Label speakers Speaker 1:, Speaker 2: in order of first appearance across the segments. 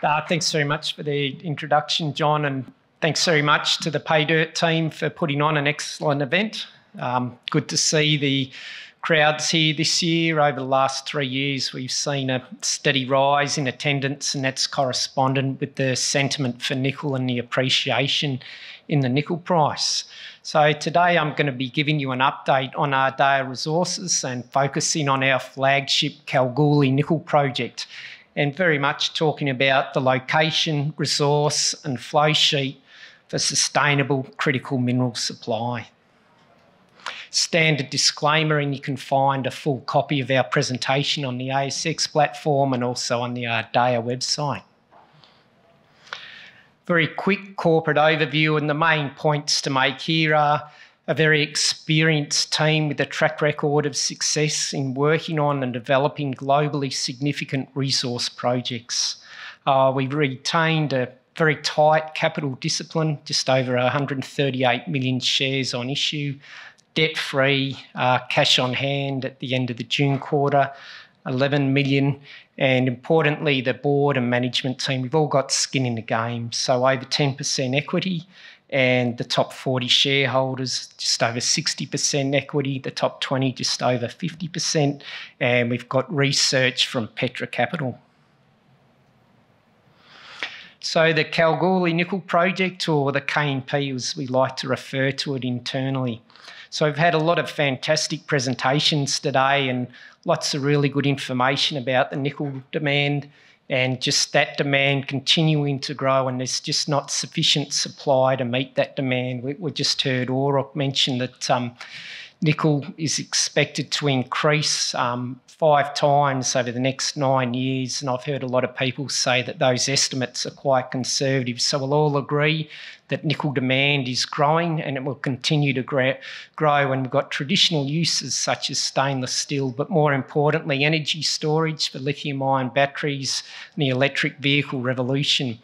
Speaker 1: Thanks very much for the introduction, John, and thanks very much to the Pay Dirt team for putting on an excellent event. Good to see the crowds here this year. Over the last 3 years, we've seen a steady rise in attendance, and that's correspondent with the sentiment for nickel and the appreciation in the nickel price. So today I'm going to be giving you an update on Ardea Resources and focusing on our flagship Kalgoorlie nickel project, and very much talking about the location, resource and flow sheet for sustainable critical mineral supply. Standard disclaimer, and you can find a full copy of our presentation on the ASX platform and also on the Ardea website. Very quick corporate overview, and the main points to make here are a very experienced team with a track record of success in working on and developing globally significant resource projects. We've retained a very tight capital discipline, just over 138 million shares on issue, debt-free, cash on hand at the end of the June quarter, 11 million, and importantly, the board and management team, we've all got skin in the game, so over 10% equity, and the top 40 shareholders, just over 60% equity, the top 20 just over 50%, and we've got research from Petra Capital. So the Kalgoorlie Nickel Project, or the KNP as we like to refer to it internally. So we've had a lot of fantastic presentations today and lots of really good information about the nickel demand and just that demand continuing to grow, and there's just not sufficient supply to meet that demand. We just heard Auroch mention that nickel is expected to increase 5 times over the next 9 years, and I've heard a lot of people say that those estimates are quite conservative. So we'll all agree that nickel demand is growing and it will continue to grow, and we've got traditional uses such as stainless steel, but more importantly, energy storage for lithium-ion batteries and the electric vehicle revolution.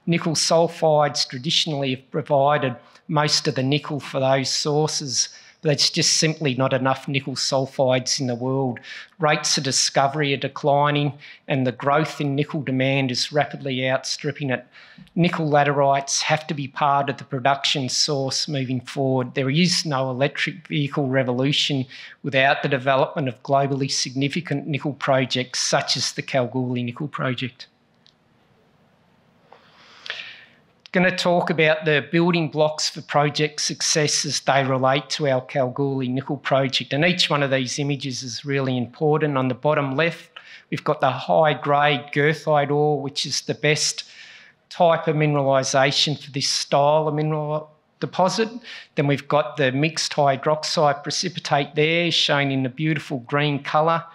Speaker 1: Nickel sulfides traditionally have provided most of the nickel for those sources. There's just simply not enough nickel sulfides in the world. Rates of discovery are declining and the growth in nickel demand is rapidly outstripping it. Nickel laterites have to be part of the production source moving forward. There is no electric vehicle revolution without the development of globally significant nickel projects such as the Kalgoorlie Nickel Project. Going to talk about the building blocks for project success as they relate to our Kalgoorlie Nickel Project, and each one of these images is really important. On the bottom left, we've got the high-grade goethite ore, which is the best type of mineralisation for this style of mineral deposit. Then we've got the mixed hydroxide precipitate there, shown in the beautiful green colour.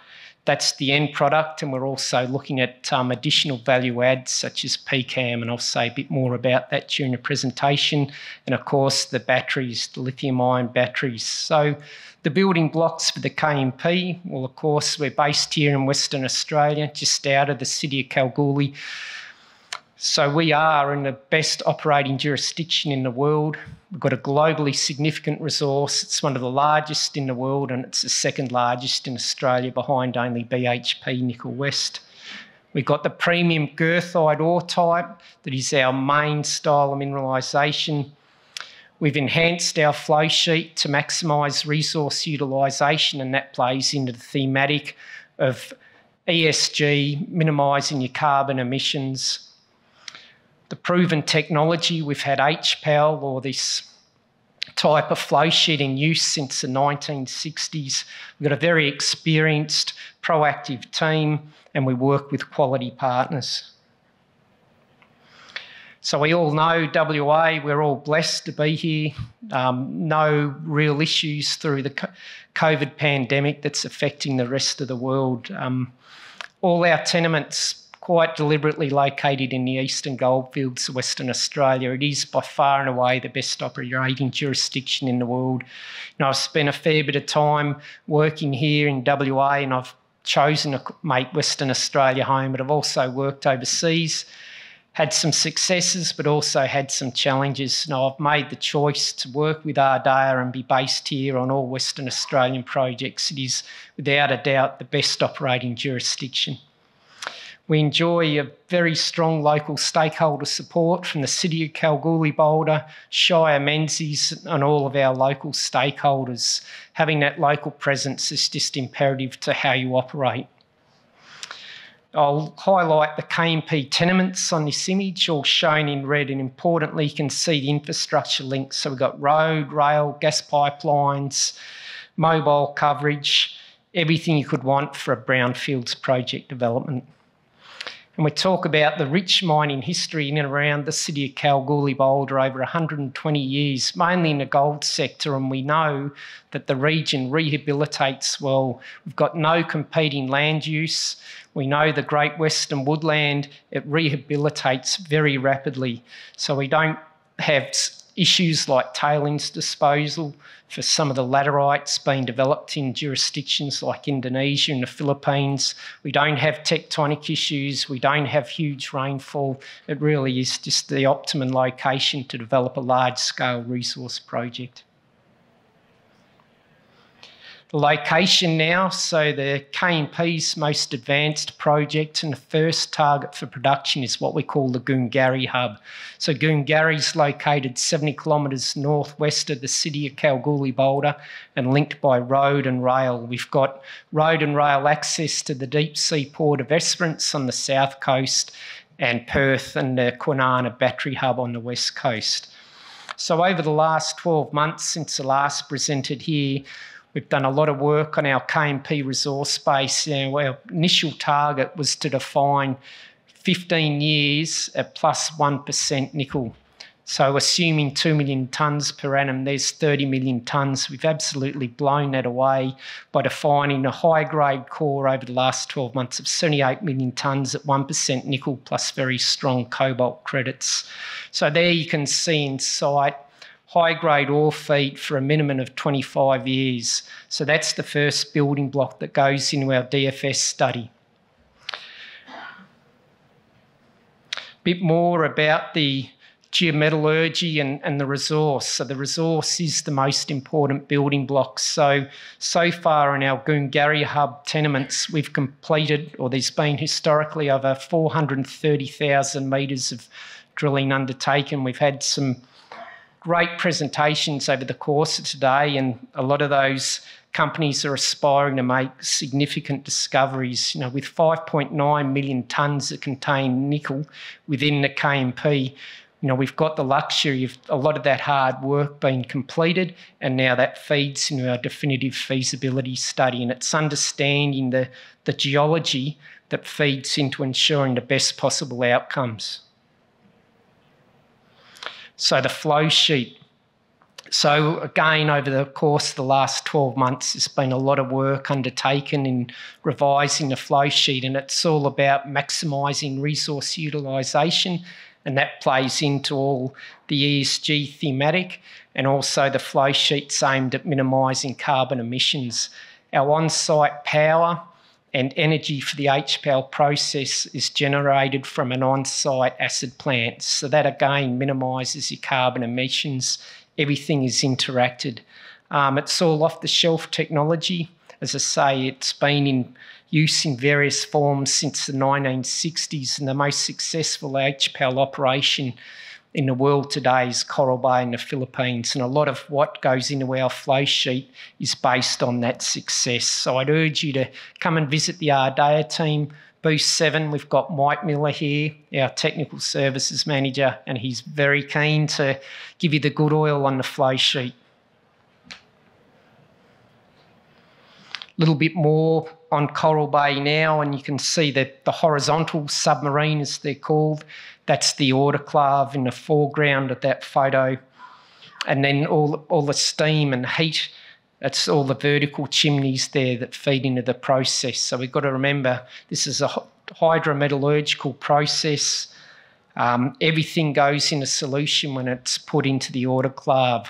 Speaker 1: That's the end product, and we're also looking at additional value adds such as PCAM, and I'll say a bit more about that during the presentation. And of course, the batteries, the lithium-ion batteries. So the building blocks for the KNP, well, of course, we're based here in Western Australia, just out of the city of Kalgoorlie. So we are in the best operating jurisdiction in the world. We've got a globally significant resource. It's one of the largest in the world, and it's the second largest in Australia behind only BHP Nickel West. We've got the premium goethite ore type that is our main style of mineralisation. We've enhanced our flow sheet to maximise resource utilisation, and that plays into the thematic of ESG, minimising your carbon emissions. The proven technology, we've had HPAL, or this type of flow sheet, in use since the 1960s. We've got a very experienced, proactive team, and we work with quality partners. So we all know WA, we're all blessed to be here. No real issues through the COVID pandemic that's affecting the rest of the world. All our tenements quite deliberately located in the eastern goldfields of Western Australia. It is by far and away the best operating jurisdiction in the world. You know, I've spent a fair bit of time working here in WA, and I've chosen to make Western Australia home, but I've also worked overseas, had some successes, but also had some challenges. Now, I've made the choice to work with Ardea and be based here on all Western Australian projects. It is, without a doubt, the best operating jurisdiction. We enjoy a very strong local stakeholder support from the City of Kalgoorlie, Boulder, Shire, Menzies, and all of our local stakeholders. Having that local presence is just imperative to how you operate. I'll highlight the KMP tenements on this image, all shown in red, and importantly, you can see the infrastructure links. So we've got road, rail, gas pipelines, mobile coverage, everything you could want for a brownfields project development. And we talk about the rich mining history in and around the City of Kalgoorlie, Boulder over 120 years, mainly in the gold sector, and we know that the region rehabilitates well. We've got no competing land use. We know the Great Western Woodland, it rehabilitates very rapidly. So we don't have issues like tailings disposal for some of the laterites being developed in jurisdictions like Indonesia and the Philippines. We don't have tectonic issues. We don't have huge rainfall. It really is just the optimum location to develop a large-scale resource project. The location now, so the KMP's most advanced project and the first target for production is what we call the Goongarrie Hub. So Goongarrie is located 70 kilometres northwest of the City of Kalgoorlie, Boulder, and linked by road and rail. We've got road and rail access to the deep sea port of Esperance on the south coast and Perth and the Kwinana Battery Hub on the west coast. So over the last 12 months since I last presented here, we've done a lot of work on our KMP resource space. Our initial target was to define 15 years at plus 1% nickel. So assuming 2 million tonnes per annum, there's 30 million tonnes. We've absolutely blown that away by defining a high-grade core over the last 12 months of 78 million tonnes at 1% nickel plus very strong cobalt credits. So there you can see in sight high-grade ore feed for a minimum of 25 years. So that's the first building block that goes into our DFS study. A bit more about the geometallurgy and the resource. So the resource is the most important building block. So far in our Goongarrie Hub tenements, we've completed, or there's been historically over 430,000 metres of drilling undertaken. We've had some great presentations over the course of today, and a lot of those companies are aspiring to make significant discoveries. With 5.9 million tonnes that contain nickel within the KMP, we've got the luxury of a lot of that hard work being completed, and now that feeds into our definitive feasibility study, and it's understanding the geology that feeds into ensuring the best possible outcomes. So the flow sheet. So again, over the course of the last 12 months, there's been a lot of work undertaken in revising the flow sheet, and it's all about maximising resource utilisation, and that plays into all the ESG thematic, and also the flow sheet's aimed at minimising carbon emissions. Our on-site power and energy for the HPAL process is generated from an on-site acid plant. So that again minimises your carbon emissions. Everything is interacted. It's all off-the-shelf technology. As I say, it's been in use in various forms since the 1960s, and the most successful HPAL operation in the world today is Coral Bay in the Philippines, and a lot of what goes into our flow sheet is based on that success. So I'd urge you to come and visit the Ardea team, booth 7. We've got Mike Miller here, our technical services manager, and he's very keen to give you the good oil on the flow sheet. A little bit more on Coral Bay now, and you can see that the horizontal submarine, as they're called, that's the autoclave in the foreground of that photo. And then all the steam and heat, that's all the vertical chimneys there that feed into the process. So we've got to remember this is a hydrometallurgical process. Everything goes in a solution when it's put into the autoclave.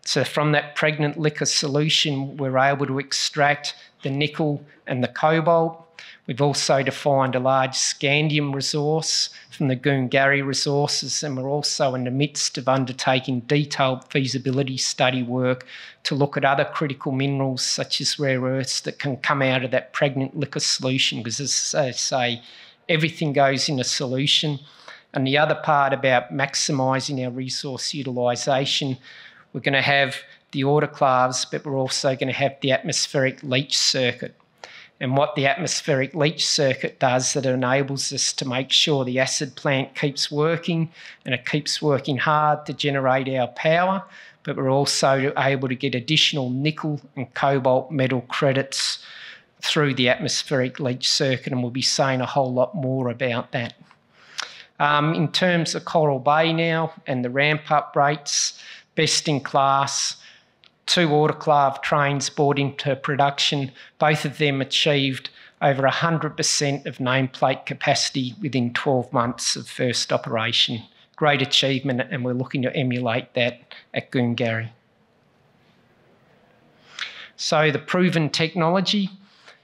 Speaker 1: So from that pregnant liquor solution, we're able to extract the nickel and the cobalt. We've also defined a large scandium resource from the Goongarrie Resources, and we're also in the midst of undertaking detailed feasibility study work to look at other critical minerals such as rare earths that can come out of that pregnant liquor solution, because as I say, everything goes in a solution. And the other part about maximising our resource utilisation, we're going to have the autoclaves, but we're also going to have the atmospheric leach circuit. And what the atmospheric leach circuit does, that it enables us to make sure the acid plant keeps working, and it keeps working hard to generate our power, but we're also able to get additional nickel and cobalt metal credits through the atmospheric leach circuit, and we'll be saying a whole lot more about that. In terms of Coral Bay now and the ramp-up rates, best in class, 2 autoclave trains brought into production, both of them achieved over 100% of nameplate capacity within 12 months of first operation. Great achievement, and we're looking to emulate that at Goongarrie. So the proven technology.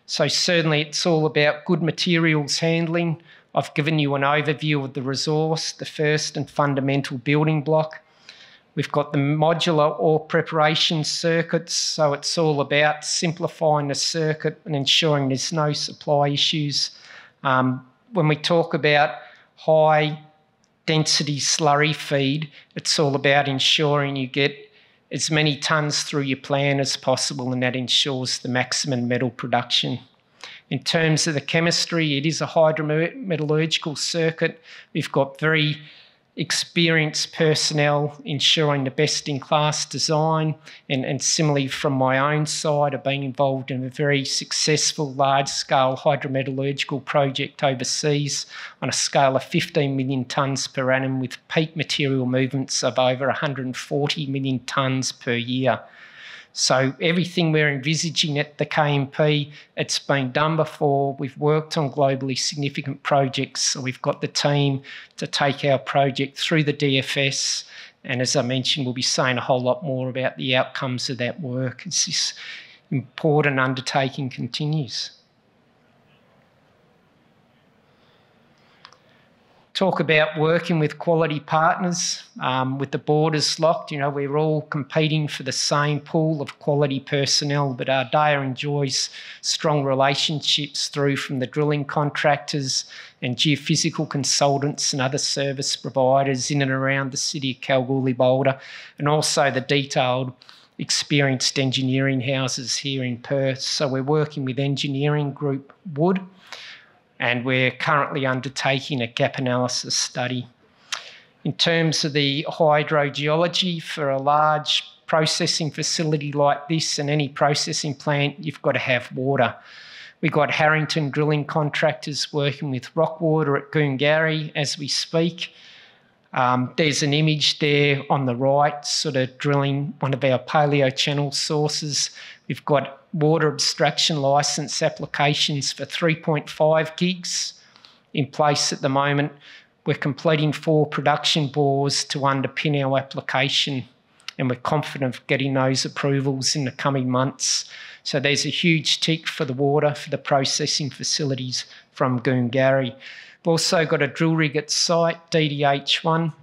Speaker 1: So certainly it's all about good materials handling. I've given you an overview of the resource, the first and fundamental building block. We've got the modular ore preparation circuits, so it's all about simplifying the circuit and ensuring there's no supply issues. When we talk about high density slurry feed, it's all about ensuring you get as many tonnes through your plant as possible, and that ensures the maximum metal production. In terms of the chemistry, it is a hydrometallurgical circuit. We've got very experienced personnel ensuring the best-in-class design, and similarly from my own side, I've been involved in a very successful large-scale hydrometallurgical project overseas on a scale of 15 million tonnes per annum, with peak material movements of over 140 million tonnes per year. So everything we're envisaging at the KMP, it's been done before. We've worked on globally significant projects, so we've got the team to take our project through the DFS. And as I mentioned, we'll be saying a whole lot more about the outcomes of that work as this important undertaking continues. Talk about working with quality partners. With the borders locked, we're all competing for the same pool of quality personnel, but Ardea enjoys strong relationships through from the drilling contractors and geophysical consultants and other service providers in and around the city of Kalgoorlie-Boulder, and also the detailed experienced engineering houses here in Perth. So we're working with engineering group Wood, and we're currently undertaking a gap analysis study. In terms of the hydrogeology, for a large processing facility like this and any processing plant, you've got to have water. We've got Harrington drilling contractors working with rock water at Goongarrie as we speak. There's an image there on the right, sort of drilling one of our paleo-channel sources. We've got water abstraction licence applications for 3.5 gigs in place at the moment. We're completing 4 production bores to underpin our application, and we're confident of getting those approvals in the coming months. So there's a huge tick for the water for the processing facilities from Goongarrie. We've also got a drill rig at site, DDH1,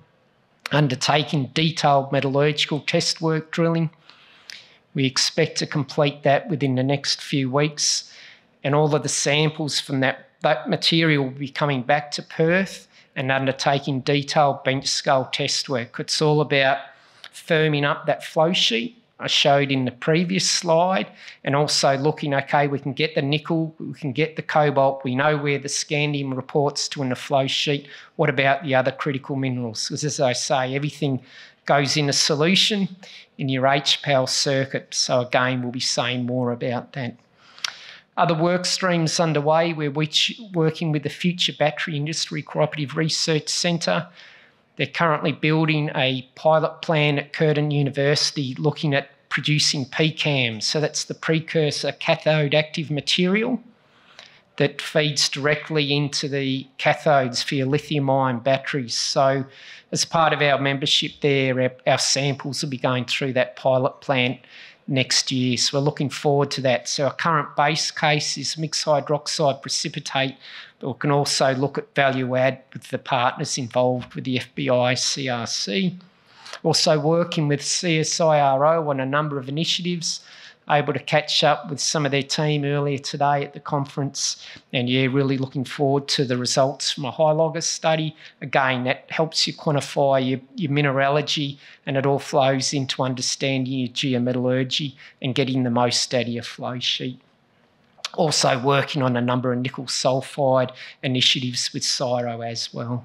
Speaker 1: undertaking detailed metallurgical test work drilling. We expect to complete that within the next few weeks, and all of the samples from that material will be coming back to Perth and undertaking detailed bench scale test work. It's all about firming up that flow sheet I showed in the previous slide, and also looking, okay, we can get the nickel, we can get the cobalt, we know where the scandium reports to in the flow sheet. What about the other critical minerals? Because as I say, everything goes in a solution in your HPAL circuit. So again, we'll be saying more about that. Other work streams underway, we're working with the Future Battery Industry Cooperative Research Centre. They're currently building a pilot plant at Curtin University looking at producing PCAM. So that's the precursor cathode active material that feeds directly into the cathodes for your lithium-ion batteries. So as part of our membership there, our samples will be going through that pilot plant next year. So we're looking forward to that. So our current base case is mixed hydroxide precipitate, but we can also look at value add with the partners involved with the FBI CRC. Also working with CSIRO on a number of initiatives. able to catch up with some of their team earlier today at the conference. And yeah, really looking forward to the results from a high logger study. Again, that helps you quantify your mineralogy, and it all flows into understanding your geometallurgy and getting the most out of your flow sheet. Also working on a number of nickel sulphide initiatives with CSIRO as well.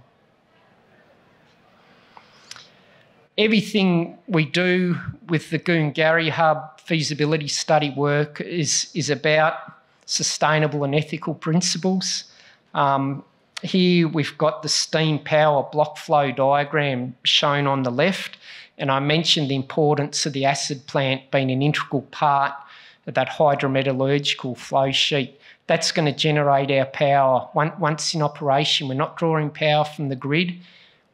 Speaker 1: Everything we do with the Goongarrie Hub feasibility study work is about sustainable and ethical principles. Here we've got the steam power block flow diagram shown on the left, and I mentioned the importance of the acid plant being an integral part of that hydrometallurgical flow sheet. That's going to generate our power. Once in operation, we're not drawing power from the grid.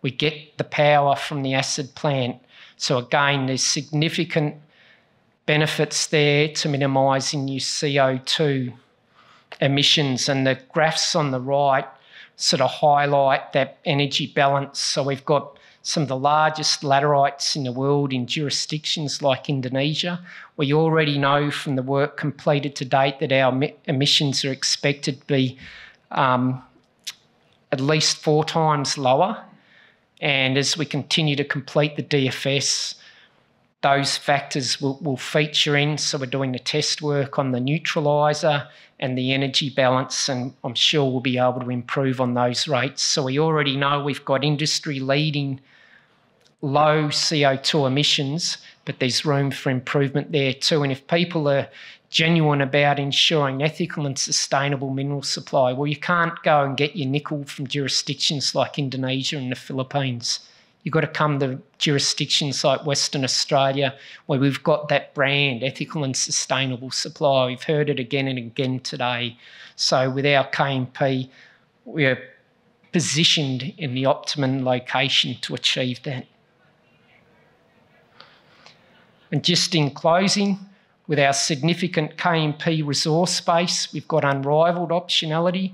Speaker 1: We get the power from the acid plant. So again, there's significant benefits there to minimising your CO2 emissions, and the graphs on the right sort of highlight that energy balance. So we've got some of the largest laterites in the world in jurisdictions like Indonesia. We already know from the work completed to date that our emissions are expected to be at least 4 times lower. And as we continue to complete the DFS, those factors will feature in. So we're doing the test work on the neutraliser and the energy balance, and I'm sure we'll be able to improve on those rates. So we already know we've got industry-leading low CO2 emissions, but there's room for improvement there too. And if people are genuine about ensuring ethical and sustainable mineral supply, well, you can't go and get your nickel from jurisdictions like Indonesia and the Philippines. You've got to come to jurisdictions like Western Australia, where we've got that brand, ethical and sustainable supply. We've heard it again and again today. So with our KMP, we're positioned in the optimum location to achieve that. And just in closing, with our significant KMP resource base, we've got unrivalled optionality.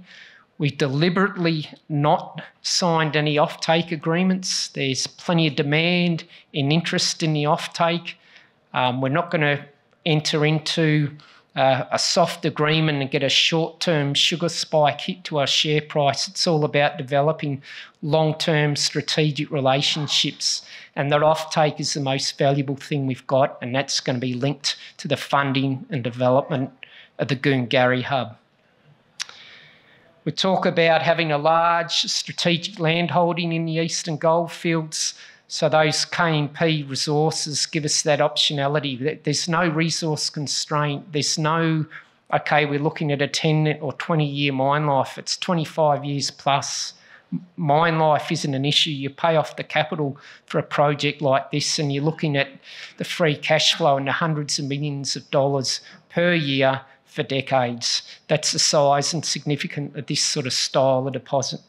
Speaker 1: We've deliberately not signed any offtake agreements. There's plenty of demand and interest in the offtake. We're not going to enter into a soft agreement and get a short-term sugar spike hit to our share price. It's all about developing long-term strategic relationships, and that offtake is the most valuable thing we've got, and that's going to be linked to the funding and development of the Goongarrie Hub. We talk about having a large strategic landholding in the Eastern Goldfields. So those KMP resources give us that optionality. There's no resource constraint. There's no, okay, we're looking at a 10 or 20-year mine life. It's 25 years plus. Mine life isn't an issue. You pay off the capital for a project like this, and you're looking at the free cash flow in the hundreds of millions of dollars per year for decades. That's the size and significance of this sort of style of deposit.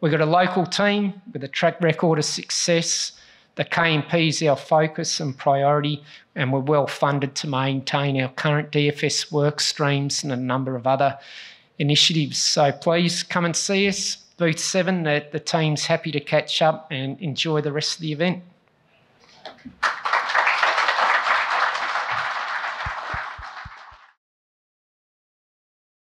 Speaker 1: We've got a local team with a track record of success. The KMP is our focus and priority, and we're well funded to maintain our current DFS work streams and a number of other initiatives. So please come and see us. Booth 7, the team's happy to catch up and enjoy the rest of the event.